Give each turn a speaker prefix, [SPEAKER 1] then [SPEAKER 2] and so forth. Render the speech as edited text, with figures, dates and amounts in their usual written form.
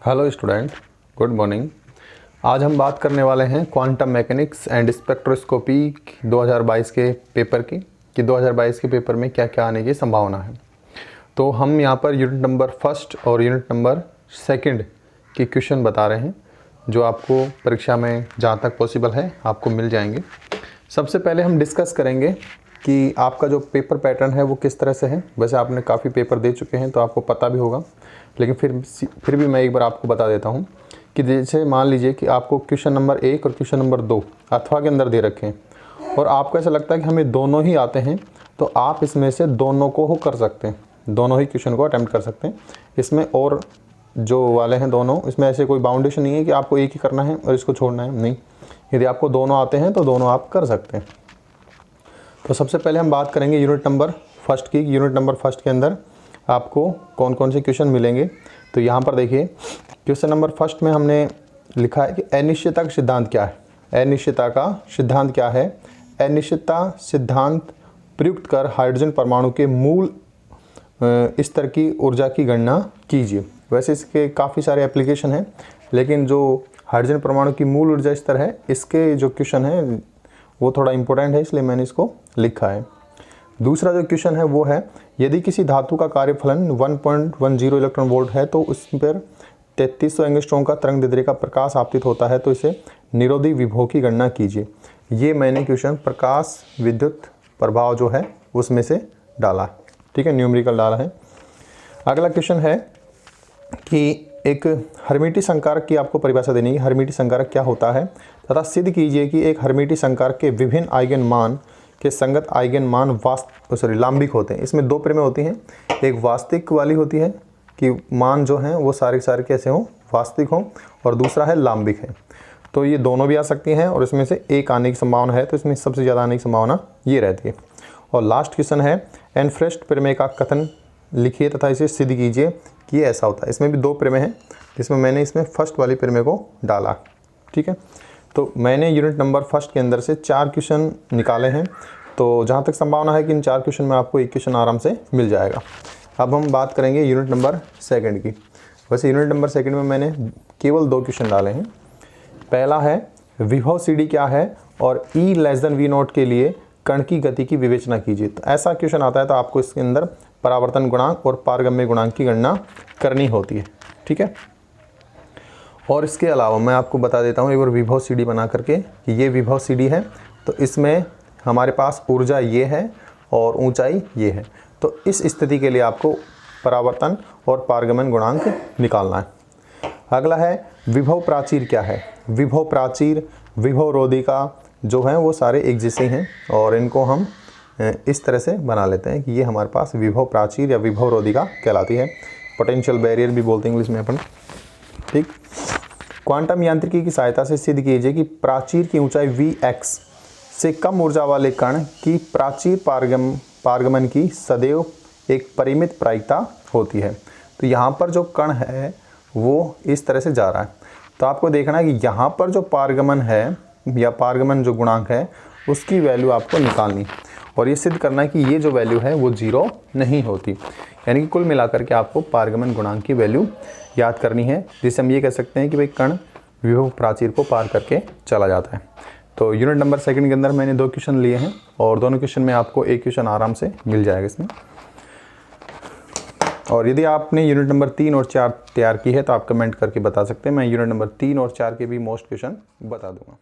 [SPEAKER 1] Hello student, good morning. आज हम बात करने वाले हैं क्वांटम मैकेनिक्स एंड स्पेक्ट्रोस्कोपी 2022 के पेपर की कि 2022 के पेपर में क्या क्या आने की संभावना है। तो हम यहाँ पर यूनिट नंबर फर्स्ट और यूनिट नंबर सेकंड की क्वेश्चन बता रहे हैं जो आपको परीक्षा में जहाँ तक पॉसिबल है आपको मिल जाएंगे। सबसे पहले हम डिस्कस करेंगे कि आपका जो पेपर पैटर्न है वो किस तरह से है। वैसे आपने काफ़ी पेपर दे चुके हैं तो आपको पता भी होगा, लेकिन फिर भी मैं एक बार आपको बता देता हूँ कि जैसे मान लीजिए कि आपको क्वेश्चन नंबर 1 और क्वेश्चन नंबर 2 अथवा के अंदर दे रखे हैं और आपको ऐसा लगता है कि हमें दोनों ही आते हैं, तो आप इसमें से दोनों को हो कर सकते हैं, दोनों ही क्वेश्चन को अटैम्प्ट कर सकते हैं। इसमें और जो वाले हैं दोनों, इसमें ऐसे कोई बाउंडेशन नहीं है कि आपको एक ही करना है और इसको छोड़ना है, नहीं। यदि आपको दोनों आते हैं तो दोनों आप कर सकते हैं। तो सबसे पहले हम बात करेंगे यूनिट नंबर फर्स्ट की। यूनिट नंबर फर्स्ट के अंदर आपको कौन कौन से क्वेश्चन मिलेंगे। तो यहाँ पर देखिए क्वेश्चन नंबर फर्स्ट में हमने लिखा है कि अनिश्चितता का सिद्धांत क्या है। अनिश्चितता का सिद्धांत क्या है? अनिश्चितता सिद्धांत प्रयुक्त कर हाइड्रोजन परमाणु के मूल स्तर की ऊर्जा की गणना कीजिए। वैसे इसके काफ़ी सारे एप्लीकेशन हैं, लेकिन जो हाइड्रोजन परमाणु की मूल ऊर्जा स्तर है, इसके जो क्वेश्चन है वो थोड़ा इंपॉर्टेंट है, इसलिए मैंने इसको लिखा है। दूसरा जो क्वेश्चन है वो है, यदि किसी धातु का कार्यफलन 1.10 इलेक्ट्रॉन वोल्ट है तो उस पर 3300 एंगस्ट्रॉम का तरंग दैर्ध्य का प्रकाश आपतित होता है, तो इसे निरोधी विभव की गणना कीजिए। ये मैंने क्वेश्चन प्रकाश विद्युत प्रभाव जो है उसमें से डाला, ठीक है, न्यूमेरिकल डाला है। अगला क्वेश्चन है कि एक हर्मिटी संकारक की आपको परिभाषा देनी है। हर्मिटी संकारक क्या होता है तथा सिद्ध कीजिए कि एक हर्मिटी संकारक के विभिन्न आइगन मान के संगत आइगन मान लांबिक होते हैं। इसमें दो प्रमेय होती हैं, एक वास्तविक वाली होती है कि मान जो हैं वो सारे कैसे हों, वास्तविक हों, और दूसरा है लांबिक है। तो ये दोनों भी आ सकती हैं और इसमें से एक आने की संभावना है, तो इसमें सबसे ज़्यादा आने की संभावना ये रहती है। और लास्ट क्वेश्चन है, एनफ्रेस्ट प्रमेय का कथन लिखिए तथा इसे सिद्ध कीजिए कि ये ऐसा होता है। इसमें भी दो प्रमेय हैं, जिसमें मैंने इसमें फर्स्ट वाली प्रमेय को डाला, ठीक है। तो मैंने यूनिट नंबर फर्स्ट के अंदर से 4 क्वेश्चन निकाले हैं, तो जहाँ तक संभावना है कि इन 4 क्वेश्चन में आपको एक क्वेश्चन आराम से मिल जाएगा। अब हम बात करेंगे यूनिट नंबर सेकंड की। वैसे यूनिट नंबर सेकंड में मैंने केवल 2 क्वेश्चन डाले हैं। पहला है विभव CD क्या है और E<V0 के लिए कण की गति की विवेचना कीजिए। तो ऐसा क्वेश्चन आता है तो आपको इसके अंदर परावर्तन गुणांक और पारगम्य गुणांक की गणना करनी होती है, ठीक है। और इसके अलावा मैं आपको बता देता हूँ एक बार विभव CD बना करके कि ये विभव CD है, तो इसमें हमारे पास ऊर्जा ये है और ऊंचाई ये है। तो इस स्थिति के लिए आपको परावर्तन और पारगमन गुणांक निकालना है। अगला है विभव प्राचीर क्या है। विभव प्राचीर, विभव रोधिका जो हैं वो सारे एक जैसे हैं और इनको हम इस तरह से बना लेते हैं कि ये हमारे पास विभव प्राचीर या विभव रोधिका कहलाती है। पोटेंशियल बैरियर भी बोलते हैं इंग्लिश में अपन, ठीक। क्वांटम यांत्रिकी की सहायता से सिद्ध कीजिए कि प्राचीर की ऊंचाई Vx से कम ऊर्जा वाले कण की प्राचीर पारगमन की सदैव एक परिमित प्रायिकता होती है। तो यहाँ पर जो कण है वो इस तरह से जा रहा है, तो आपको देखना है कि यहाँ पर जो पारगमन है या पारगमन जो गुणांक है उसकी वैल्यू आपको निकालनी और ये सिद्ध करना है कि ये जो वैल्यू है वो 0 नहीं होती। यानी कि कुल मिलाकर के आपको पारगमन गुणांक की वैल्यू याद करनी है, जिससे हम ये कह सकते हैं कि भाई कण विभव प्राचीर को पार करके चला जाता है। तो यूनिट नंबर सेकंड के अंदर मैंने 2 क्वेश्चन लिए हैं और दोनों क्वेश्चन में आपको एक क्वेश्चन आराम से मिल जाएगा इसमें। और यदि आपने यूनिट नंबर 3 और 4 तैयार की है तो आप कमेंट करके बता सकते हैं, मैं यूनिट नंबर 3 और 4 के भी मोस्ट क्वेश्चन बता दूंगा।